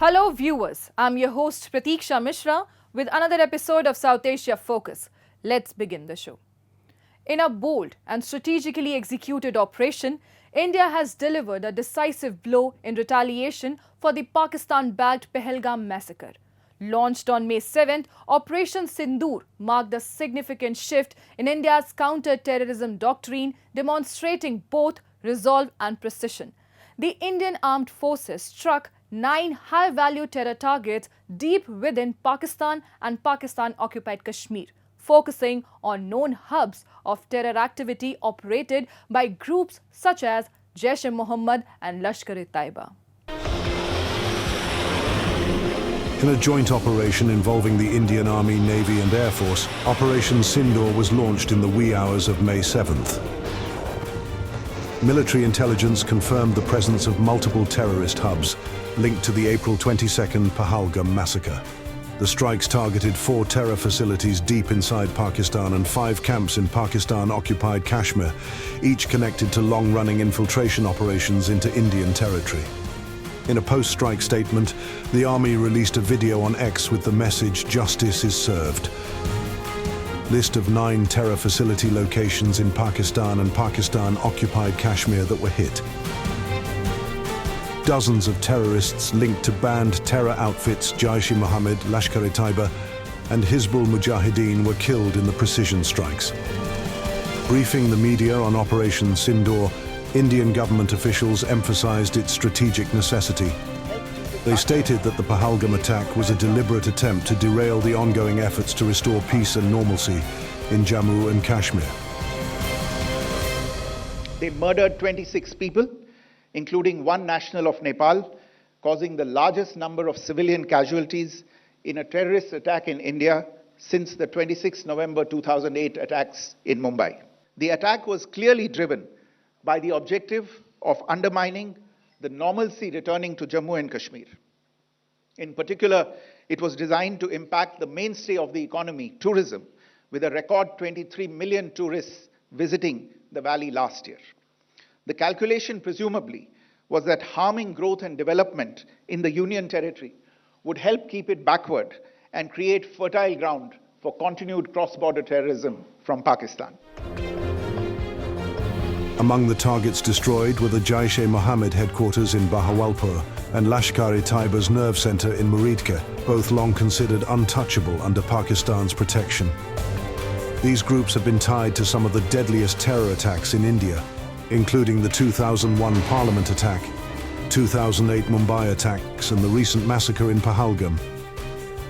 Hello viewers, I'm your host Pratiksha Mishra with another episode of South Asia Focus. Let's begin the show. In a bold and strategically executed operation, India has delivered a decisive blow in retaliation for the Pakistan-backed Pahalgam massacre. Launched on May 7th, Operation Sindoor marked a significant shift in India's counter-terrorism doctrine, demonstrating both resolve and precision. The Indian armed forces struck 9 high-value terror targets deep within Pakistan and Pakistan-occupied Kashmir, focusing on known hubs of terror activity operated by groups such as Jaish-e-Mohammed and Lashkar-e-Taiba. In a joint operation involving the Indian Army, Navy and Air Force, Operation Sindoor was launched in the wee hours of May 7th. Military intelligence confirmed the presence of multiple terrorist hubs linked to the April 22nd Pahalgam massacre. The strikes targeted 4 terror facilities deep inside Pakistan and 5 camps in Pakistan-occupied Kashmir, each connected to long-running infiltration operations into Indian territory. In a post-strike statement, the army released a video on X with the message, "Justice is served." List of 9 terror facility locations in Pakistan and Pakistan-occupied Kashmir that were hit. Dozens of terrorists linked to banned terror outfits Jaish-e-Mohammed, Lashkar-e-Taiba and Hizbul Mujahideen were killed in the precision strikes. Briefing the media on Operation Sindoor, Indian government officials emphasized its strategic necessity. They stated that the Pahalgam attack was a deliberate attempt to derail the ongoing efforts to restore peace and normalcy in Jammu and Kashmir. They murdered 26 people, including 1 national of Nepal, causing the largest number of civilian casualties in a terrorist attack in India since the 26 November 2008 attacks in Mumbai. The attack was clearly driven by the objective of undermining the normalcy returning to Jammu and Kashmir. In particular, it was designed to impact the mainstay of the economy, tourism, with a record 23 million tourists visiting the valley last year. The calculation presumably was that harming growth and development in the Union territory would help keep it backward and create fertile ground for continued cross-border terrorism from Pakistan. Among the targets destroyed were the Jaish-e-Mohammed headquarters in Bahawalpur and Lashkar-e-Taiba's nerve center in Muridka, both long considered untouchable under Pakistan's protection. These groups have been tied to some of the deadliest terror attacks in India, including the 2001 Parliament attack, 2008 Mumbai attacks and the recent massacre in Pahalgam.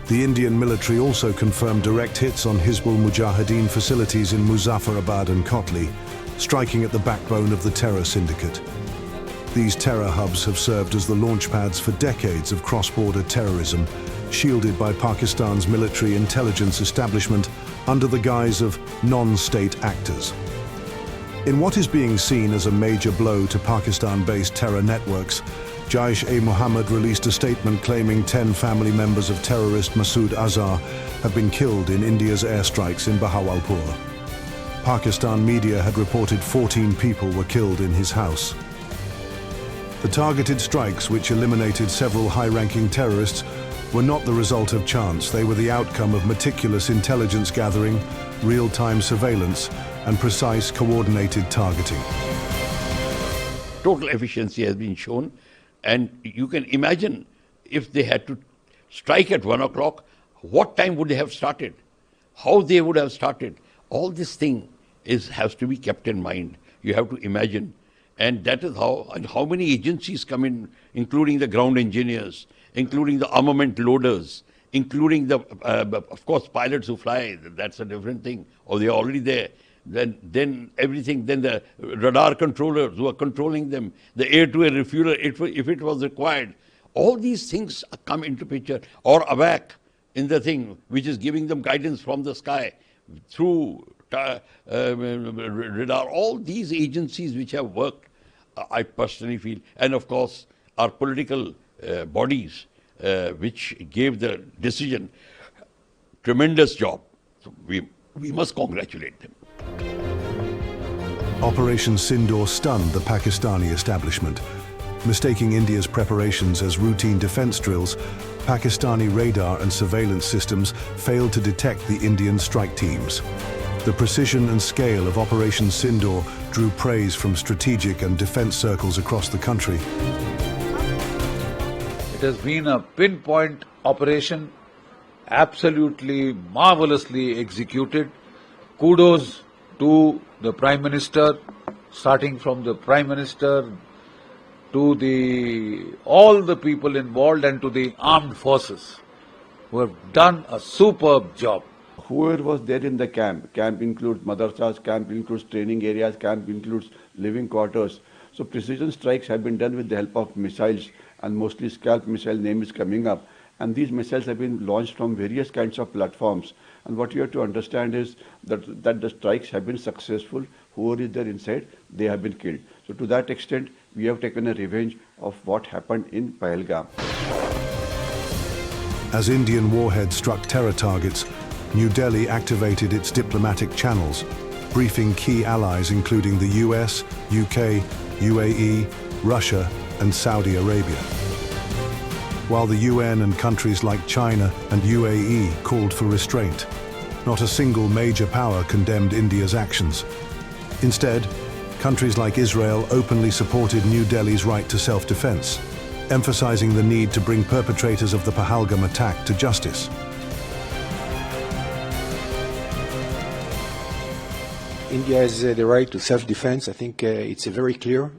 The Indian military also confirmed direct hits on Hizbul Mujahideen facilities in Muzaffarabad and Kotli, striking at the backbone of the terror syndicate. These terror hubs have served as the launchpads for decades of cross-border terrorism, shielded by Pakistan's military intelligence establishment under the guise of non-state actors. In what is being seen as a major blow to Pakistan-based terror networks, Jaish-e-Mohammed released a statement claiming 10 family members of terrorist Masood Azhar have been killed in India's airstrikes in Bahawalpur. Pakistan media had reported 14 people were killed in his house. The targeted strikes, which eliminated several high-ranking terrorists, were not the result of chance. They were the outcome of meticulous intelligence gathering, real-time surveillance, and precise, coordinated targeting. Total efficiency has been shown, and you can imagine if they had to strike at 1 o'clock, what time would they have started? How they would have started? All this thing has to be kept in mind. You have to imagine. And that is how many agencies come in, including the ground engineers, including the armament loaders, including the, of course, pilots who fly. That's a different thing. Or they're already there. Then everything, then the radar controllers who are controlling them, the air-to-air refueler, if it was required. All these things come into picture. Or AWAC in the thing, which is giving them guidance from the sky through radar. All these agencies which have worked, I personally feel, and of course our political bodies which gave the decision, tremendous job. So we must congratulate them. Operation Sindoor stunned the Pakistani establishment. Mistaking India's preparations as routine defense drills, Pakistani radar and surveillance systems failed to detect the Indian strike teams. The precision and scale of Operation Sindoor drew praise from strategic and defense circles across the country. It has been a pinpoint operation, absolutely marvelously executed. Kudos to the Prime Minister, starting from the Prime Minister to all the people involved and to the armed forces who have done a superb job. Whoever was there in the camp includes madrasas, camp includes training areas, camp includes living quarters. So precision strikes have been done with the help of missiles, and mostly Scalp missile name is coming up. And these missiles have been launched from various kinds of platforms. And what you have to understand is that the strikes have been successful. Whoever is there inside, they have been killed. So to that extent, we have taken a revenge of what happened in Pahalgam. As Indian warheads struck terror targets, New Delhi activated its diplomatic channels, briefing key allies including the US, UK, UAE, Russia, and Saudi Arabia. While the UN and countries like China and UAE called for restraint, not a single major power condemned India's actions. Instead, countries like Israel openly supported New Delhi's right to self-defense, emphasizing the need to bring perpetrators of the Pahalgam attack to justice. India has the right to self-defense. I think it's a very clear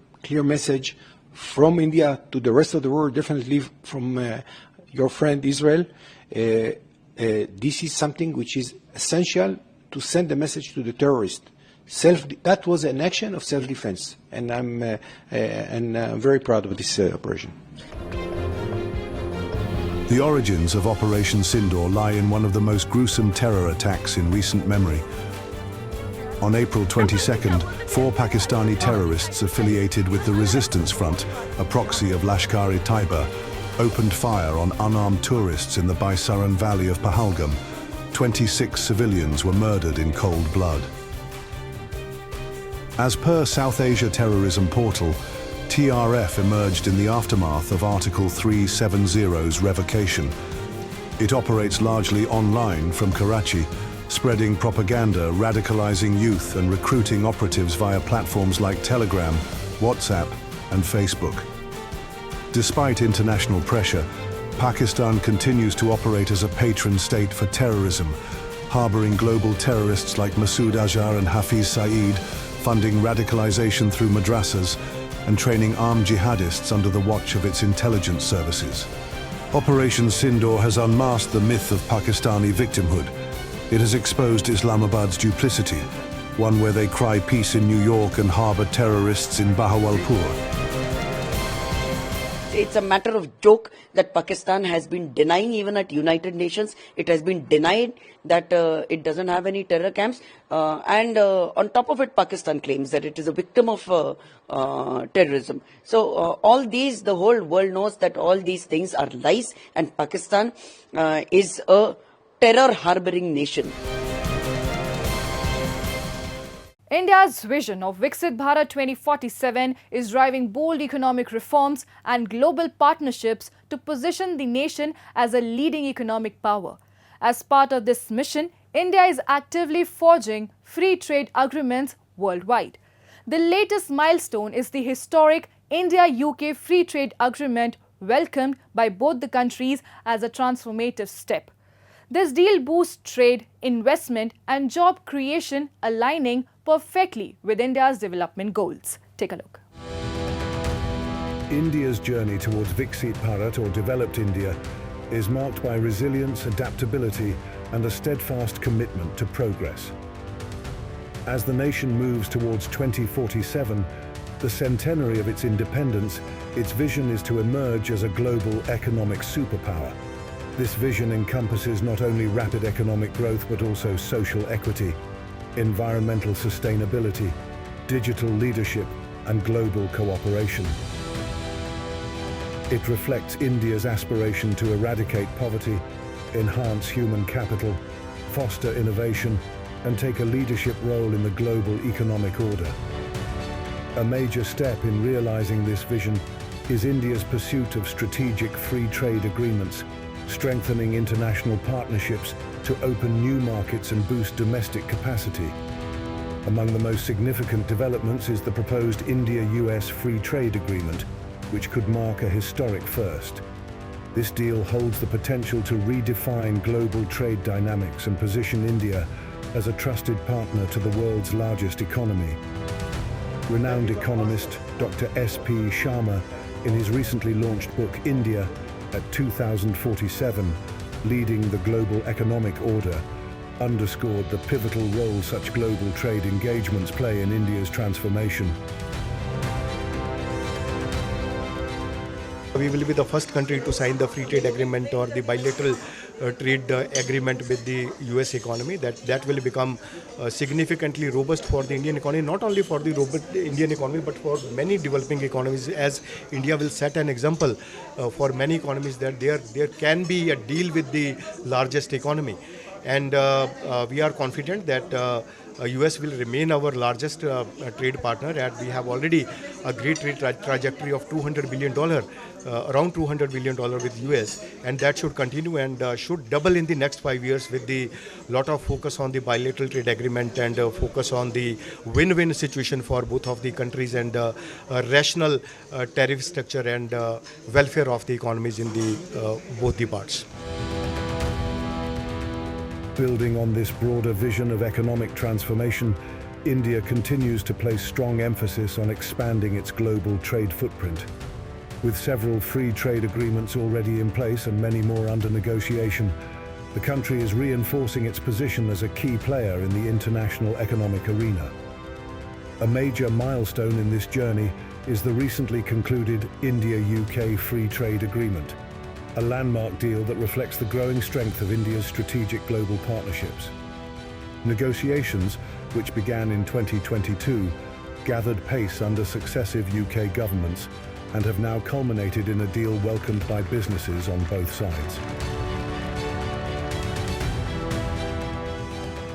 message from India to the rest of the world, definitely from your friend Israel. This is something which is essential to send a message to the terrorists. That was an action of self-defense, and I'm very proud of this operation. The origins of Operation Sindoor lie in one of the most gruesome terror attacks in recent memory. On April 22nd, 4 Pakistani terrorists affiliated with the Resistance Front, a proxy of Lashkar-e-Taiba, opened fire on unarmed tourists in the Baisaran Valley of Pahalgam. 26 civilians were murdered in cold blood. As per South Asia Terrorism Portal, TRF emerged in the aftermath of Article 370's revocation. It operates largely online from Karachi, spreading propaganda, radicalizing youth, and recruiting operatives via platforms like Telegram, WhatsApp, and Facebook. Despite international pressure, Pakistan continues to operate as a patron state for terrorism, harboring global terrorists like Masood Azhar and Hafiz Saeed, funding radicalization through madrasas, and training armed jihadists under the watch of its intelligence services. Operation Sindoor has unmasked the myth of Pakistani victimhood. It has exposed Islamabad's duplicity, one where they cry peace in New York and harbor terrorists in Bahawalpur. It's a matter of joke that Pakistan has been denying, even at United Nations. It has been denied that it doesn't have any terror camps. And on top of it, Pakistan claims that it is a victim of terrorism. So all these, the whole world knows that all these things are lies, and Pakistan is a terror harboring nation. India's vision of Viksit Bharat 2047 is driving bold economic reforms and global partnerships to position the nation as a leading economic power. As part of this mission, India is actively forging free trade agreements worldwide. The latest milestone is the historic India-UK Free Trade Agreement, welcomed by both the countries as a transformative step. This deal boosts trade, investment and job creation, aligning perfectly with India's development goals. Take a look. India's journey towards Viksit Bharat, or developed India, is marked by resilience, adaptability and a steadfast commitment to progress. As the nation moves towards 2047, the centenary of its independence, its vision is to emerge as a global economic superpower. This vision encompasses not only rapid economic growth but also social equity, environmental sustainability, digital leadership and global cooperation. It reflects India's aspiration to eradicate poverty, enhance human capital, foster innovation and take a leadership role in the global economic order. A major step in realizing this vision is India's pursuit of strategic free trade agreements, strengthening international partnerships to open new markets and boost domestic capacity. Among the most significant developments is the proposed India-US Free Trade Agreement, which could mark a historic first. This deal holds the potential to redefine global trade dynamics and position India as a trusted partner to the world's largest economy. Renowned economist Dr. S.P. Sharma, in his recently launched book India at 2047, Leading the Global Economic Order, underscored the pivotal role such global trade engagements play in India's transformation. We will be the first country to sign the free trade agreement or the bilateral trade agreement with the US economy. That will become significantly robust for the Indian economy, not only for the robust Indian economy, but for many developing economies, as India will set an example for many economies that there can be a deal with the largest economy. And we are confident that US will remain our largest trade partner, and we have already a great trade trajectory of $200 billion, around $200 billion with US, and that should continue and should double in the next 5 years with the lot of focus on the bilateral trade agreement and focus on the win-win situation for both of the countries and rational tariff structure and welfare of the economies in the both the parts. Building on this broader vision of economic transformation, India continues to place strong emphasis on expanding its global trade footprint. With several free trade agreements already in place and many more under negotiation, the country is reinforcing its position as a key player in the international economic arena. A major milestone in this journey is the recently concluded India-UK Free Trade Agreement, a landmark deal that reflects the growing strength of India's strategic global partnerships. Negotiations, which began in 2022, gathered pace under successive UK governments and have now culminated in a deal welcomed by businesses on both sides.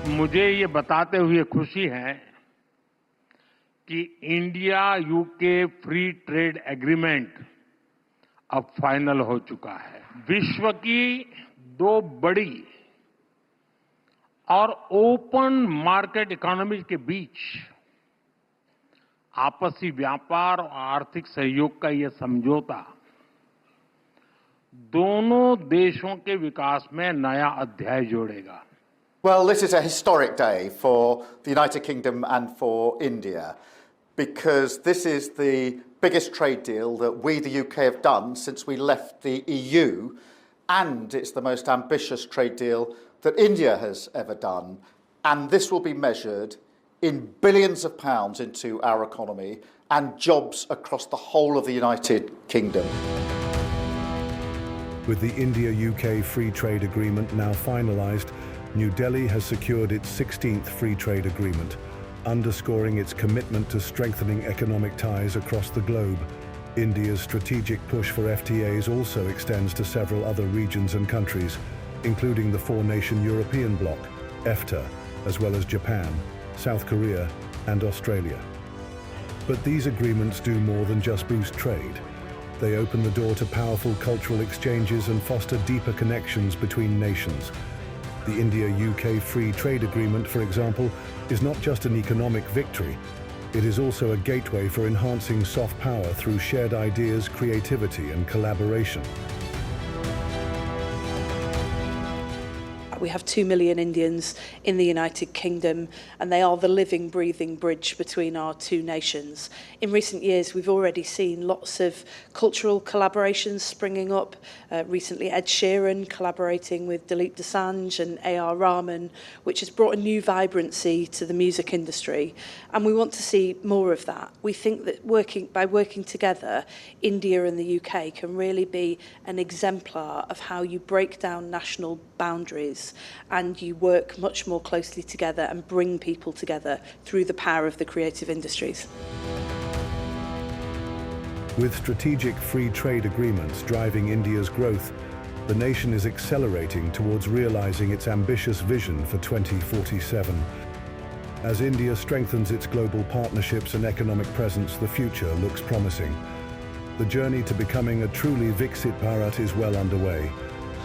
मुझे ये बताते हुए खुशी है कि India UK free trade agreement अब final हो चुका है। विश्व की दो बड़ी और ओपन मार्केट इकोनॉमी के बीच आपसी व्यापार और आर्थिक सहयोग का ये समझौता दोनों देशों के विकास में नया अध्याय जोड़ेगा। Well, this is a historic day for the United Kingdom and for India, because this is the biggest trade deal that we, the UK, have done since we left the EU, and it's the most ambitious trade deal that India has ever done. And this will be measured in billions of pounds into our economy and jobs across the whole of the United Kingdom. With the India-UK Free Trade Agreement now finalised, New Delhi has secured its 16th Free Trade Agreement, underscoring its commitment to strengthening economic ties across the globe. India's strategic push for FTAs also extends to several other regions and countries, including the four-nation European bloc, EFTA, as well as Japan, South Korea, and Australia. But these agreements do more than just boost trade. They open the door to powerful cultural exchanges and foster deeper connections between nations. The India-UK Free Trade Agreement, for example, is not just an economic victory. It is also a gateway for enhancing soft power through shared ideas, creativity, and collaboration. We have 2 million Indians in the United Kingdom, and they are the living, breathing bridge between our two nations. In recent years, we've already seen lots of cultural collaborations springing up. Recently, Ed Sheeran collaborating with Dileep Dosanjh and A.R. Rahman, which has brought a new vibrancy to the music industry. And we want to see more of that. We think that by working together, India and the UK can really be an exemplar of how you break down national boundaries and you work much more closely together and bring people together through the power of the creative industries. With strategic free trade agreements driving India's growth, the nation is accelerating towards realizing its ambitious vision for 2047. As India strengthens its global partnerships and economic presence, the future looks promising. the journey to becoming a truly Viksit Bharat is well underway,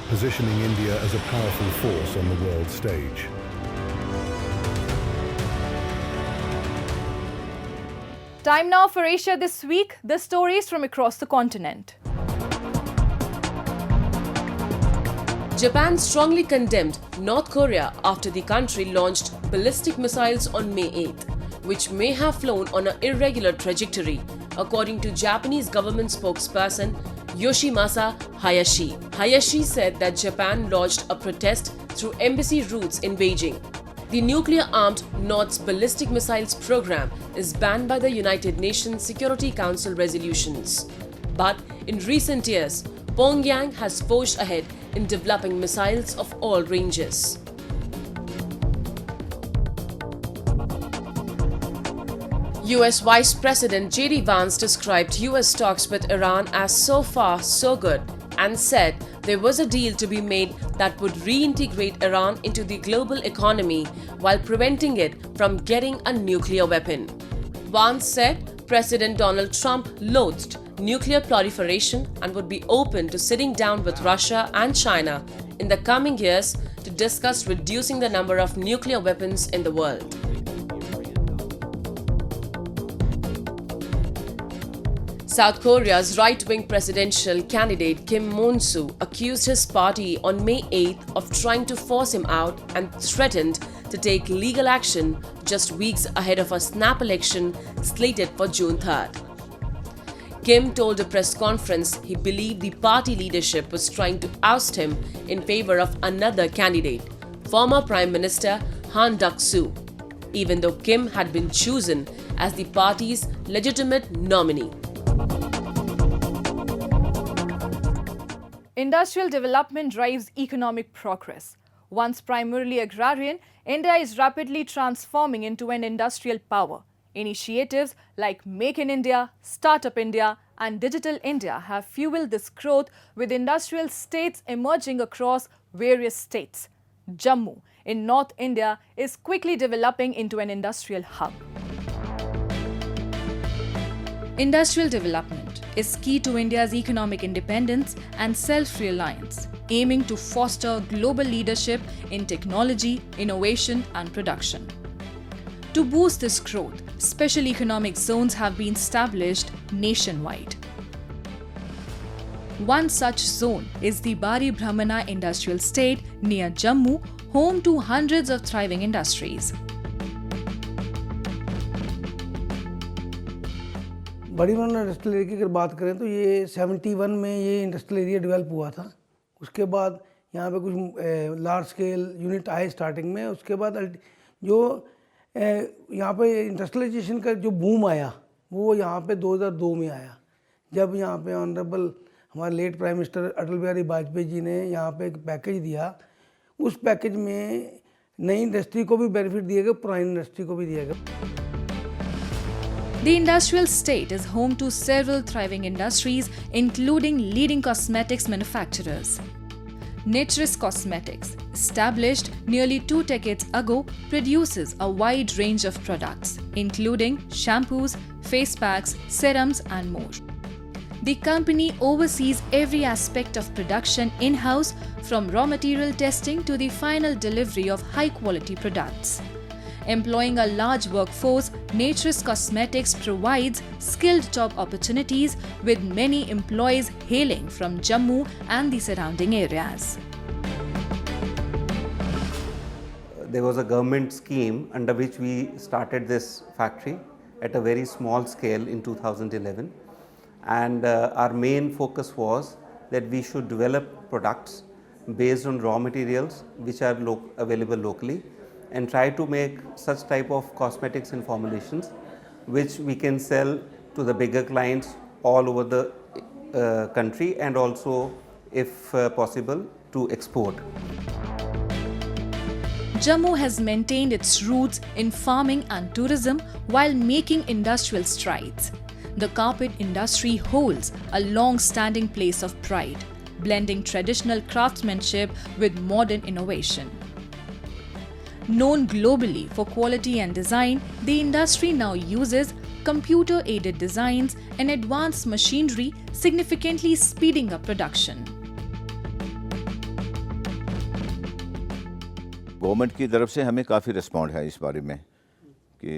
positioning India as a powerful force on the world stage. Time now for Asia This Week, the stories from across the continent. Japan strongly condemned North Korea after the country launched ballistic missiles on May 8th, which may have flown on an irregular trajectory, according to Japanese government spokesperson Yoshimasa Hayashi. Hayashi said that Japan lodged a protest through embassy routes in Beijing. The nuclear-armed North's ballistic missiles program is banned by the United Nations Security Council resolutions. But in recent years, Pyongyang has forged ahead in developing missiles of all ranges. US Vice President J.D. Vance described US talks with Iran as so far so good and said there was a deal to be made that would reintegrate Iran into the global economy while preventing it from getting a nuclear weapon. Vance said President Donald Trump loathed nuclear proliferation and would be open to sitting down with Russia and China in the coming years to discuss reducing the number of nuclear weapons in the world. South Korea's right-wing presidential candidate Kim Moon-soo accused his party on May 8th of trying to force him out and threatened to take legal action just weeks ahead of a snap election slated for June 3rd. Kim told a press conference he believed the party leadership was trying to oust him in favor of another candidate, former Prime Minister Han Duck-soo, even though Kim had been chosen as the party's legitimate nominee. Industrial development drives economic progress. Once primarily agrarian, India is rapidly transforming into an industrial power. Initiatives like Make in India, Startup India and Digital India have fueled this growth, with industrial states emerging across various states. Jammu in North India is quickly developing into an industrial hub. Industrial development is key to India's economic independence and self-reliance, aiming to foster global leadership in technology, innovation and production. To boost this growth, special economic zones have been established nationwide. One such zone is the Bari Brahmana Industrial State near Jammu, home to hundreds of thriving industries. बड़ी ब्रह्मना industrial area की अगर बात करें तो ये 71 में ये industrial area develop हुआ था। उसके बाद यहाँ पे कुछ लार्ज स्केल यूनिट आए स्टार्टिंग में। उसके बाद जो यहाँ पे इंडस्ट्रियलाइजेशन का जो बूम आया वो यहाँ पे 2002 में आया, जब यहाँ पे ऑनरेबल हमारे late prime minister Atal Bihari Vajpayee ji ने यहाँ पे एक पैकेज दिया। उस पैकेज में नई इंडस्ट्री को भी बेनिफिट दिया गया, पुरानी इंडस्ट्री को भी दिया गया। The industrial state is home to several thriving industries, including leading cosmetics manufacturers. Natris Cosmetics, established nearly 2 decades ago, produces a wide range of products, including shampoos, face packs, serums, and more. The company oversees every aspect of production in-house, from raw material testing to the final delivery of high-quality products. Employing a large workforce, Natris Cosmetics provides skilled job opportunities, with many employees hailing from Jammu and the surrounding areas. There was a government scheme under which we started this factory at a very small scale in 2011, and our main focus was that we should develop products based on raw materials which are available locally, and try to make such type of cosmetics and formulations which we can sell to the bigger clients all over the country, and also, if possible, to export. Jammu has maintained its roots in farming and tourism while making industrial strides. The carpet industry holds a long-standing place of pride, blending traditional craftsmanship with modern innovation. Known globally for quality and design, the industry now uses computer-aided designs, and advanced machinery, significantly speeding up production. Government की तरफ से हमें काफ़ी respond है इस बारे में कि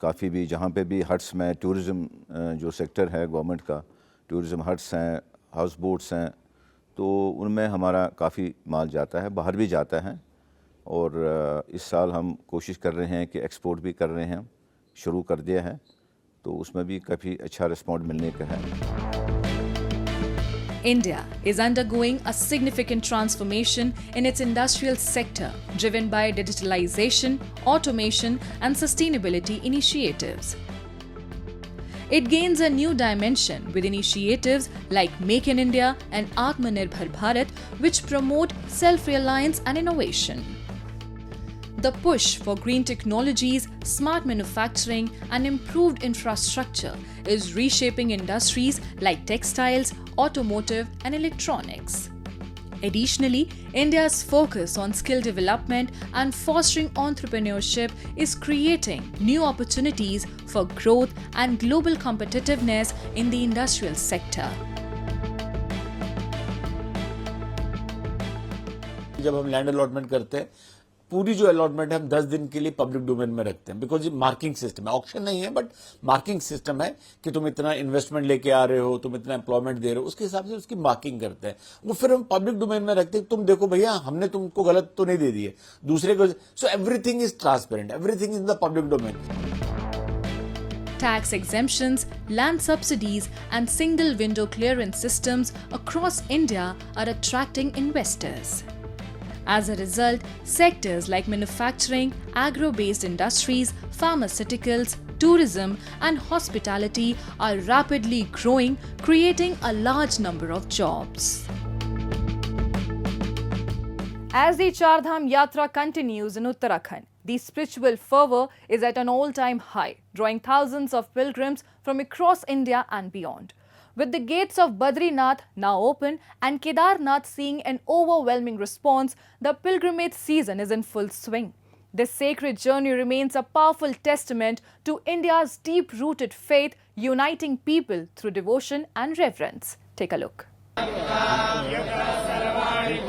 काफ़ी भी जहाँ पे भी हट्स में टूरिज़्म जो सेक्टर है गवर्नमेंट का, टूरिज़्म हट्स हैं, हाउस बोट्स हैं, तो उनमें हमारा काफ़ी माल जाता है, बाहर भी जाता है। और इस साल हम कोशिश कर रहे हैं कि एक्सपोर्ट भी कर रहे हैं, शुरू कर दिया है, तो उसमें भी काफ़ी अच्छा रिस्पॉन्ड मिलने का है। India is undergoing a significant transformation in its industrial sector, driven by digitalization, automation, and sustainability initiatives. It gains a new dimension with initiatives like Make in India and Atmanirbhar Bharat, which promote self-reliance and innovation. The push for green technologies, smart manufacturing, and improved infrastructure is reshaping industries like textiles, automotive, and electronics. Additionally, India's focus on skill development and fostering entrepreneurship is creating new opportunities for growth and global competitiveness in the industrial sector. जब हम land allotment करते हैं, पूरी जो allotment है हम 10 दिन के लिए पब्लिक डोमेन में रखते हैं, बिकॉज ये मार्किंग सिस्टम है, ऑक्शन नहीं है बट मार्किंग सिस्टम है कि तुम इतना इन्वेस्टमेंट लेके आ रहे हो, तुम इतना एम्प्लॉयमेंट दे रहे हो, उसके हिसाब से उसकी मार्किंग करते हैं। वो फिर हम पब्लिक डोमेन में रखते हैं, तुम देखो भैया हमने तुमको गलत तो नहीं दे दिए दूसरे को। So everything is transparent, everything is in the public domain. Tax exemptions, land subsidies, and single window clearance systems across India are attracting investors. As a result, sectors like manufacturing, agro-based industries, pharmaceuticals, tourism, and hospitality are rapidly growing, creating a large number of jobs. As the Char Dham Yatra continues in Uttarakhand, the spiritual fervour is at an all-time high, drawing thousands of pilgrims from across India and beyond. With the gates of Badrinath now open and Kedarnath seeing an overwhelming response, the pilgrimage season is in full swing. This sacred journey remains a powerful testament to India's deep-rooted faith, uniting people through devotion and reverence. Take a look.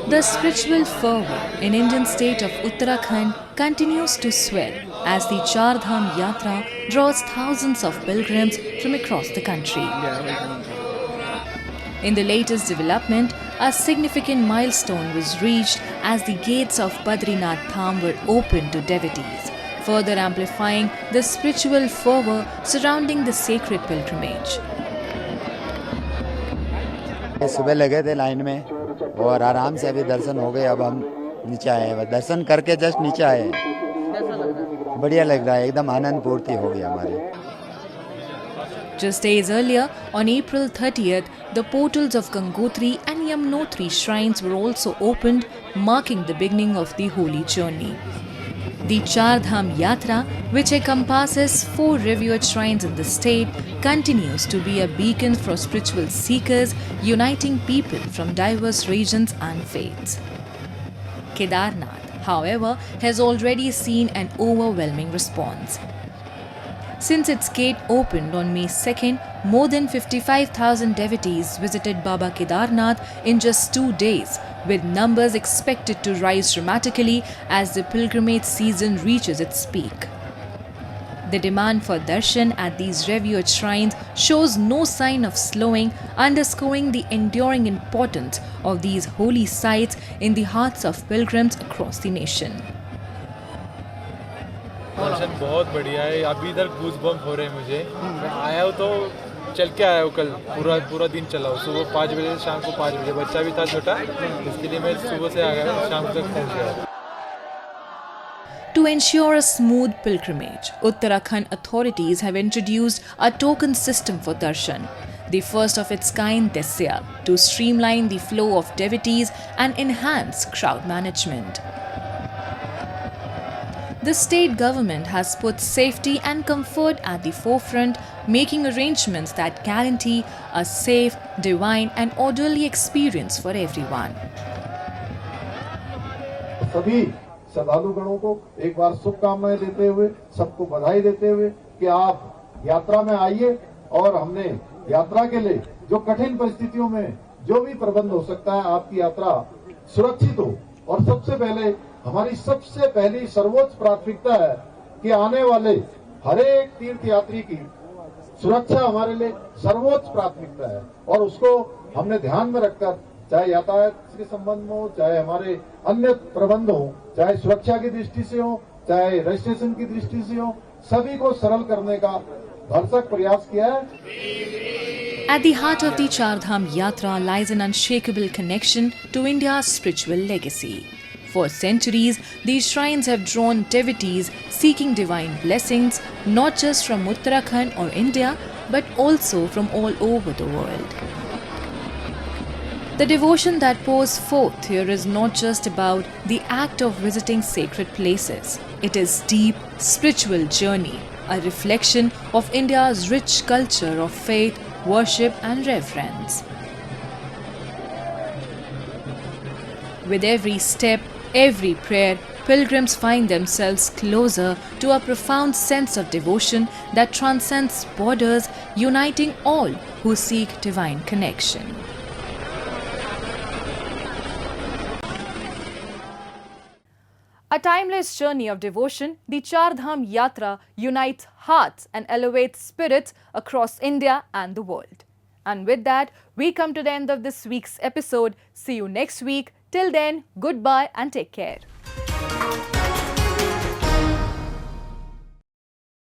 The spiritual fervour in Indian state of Uttarakhand continues to swell as the Char Dham Yatra draws thousands of pilgrims from across the country. In the latest development, a significant milestone was reached as the gates of Badrinath Dham were opened to devotees, further amplifying the spiritual fervour surrounding the sacred pilgrimage. सुबह लगे थे line में और आराम से अभी दर्शन हो गए। अब हम नीचे आए हैं, दर्शन करके जस्ट नीचे आए हैं। बढ़िया लग रहा है, एकदम आनंद पूर्ति हो गई हमारी। Just days earlier, on April 30th, the portals of Gangotri and Yamunotri shrines were also opened, marking the beginning of the holy journey. The Char Dham Yatra, which encompasses 4 revered shrines in the state, continues to be a beacon for spiritual seekers, uniting people from diverse regions and faiths. Kedarnath, however, has already seen an overwhelming response. Since its gate opened on May 2nd, more than 55,000 devotees visited Baba Kedarnath in just 2 days, with numbers expected to rise dramatically as the pilgrimage season reaches its peak. The demand for darshan at these revered shrines shows no sign of slowing, underscoring the enduring importance of these holy sites in the hearts of pilgrims across the nation. दर्शन बहुत बढ़िया है, अभी इधर goosebump हो रहे हैं मुझे। मैं आया हूँ तो चल के आया हूँ, कल पूरा दिन चला हूँ, सुबह 5 बजे से शाम को 5 बजे। बच्चा भी था छोटा, इसके लिए मैं सुबह से आ गया, शाम तक पहुँच गया। To ensure a smooth pilgrimage, Uttarakhand authorities have introduced a token system for darshan, the first of its kind this year, to streamline the flow of devotees and enhance crowd management. The state government has put safety and comfort at the forefront, making arrangements that guarantee a safe, divine and orderly experience for everyone. सभी श्रद्धालुगणों को एक बार शुभकामनाएं देते हुए, सबको बधाई देते हुए कि आप यात्रा में आइए और हमने यात्रा के लिए जो कठिन परिस्थितियों में जो भी प्रबंध हो सकता है, आपकी यात्रा सुरक्षित हो। और सबसे पहले हमारी सबसे पहली सर्वोच्च प्राथमिकता है कि आने वाले हर एक तीर्थ यात्री की सुरक्षा हमारे लिए सर्वोच्च प्राथमिकता है, और उसको हमने ध्यान में रखकर, चाहे यातायात के संबंध में हो, चाहे हमारे अन्य प्रबंध हो, चाहे सुरक्षा की दृष्टि से हो, चाहे रजिस्ट्रेशन की दृष्टि से हो, सभी को सरल करने का भरसक प्रयास किया है। At the heart of the Char Dham Yatra lies an unshakable connection to India's spiritual legacy. For centuries, these shrines have drawn devotees seeking divine blessings not just from Uttarakhand or India, but also from all over the world. The devotion that pours forth here is not just about the act of visiting sacred places. It is deep spiritual journey, a reflection of India's rich culture of faith, worship and reverence. With every step, every prayer, pilgrims find themselves closer to a profound sense of devotion that transcends borders, uniting all who seek divine connection. A timeless journey of devotion, the Char Dham Yatra unites hearts and elevates spirits across India and the world. And with that, we come to the end of this week's episode. See you next week. Till then, goodbye and take care.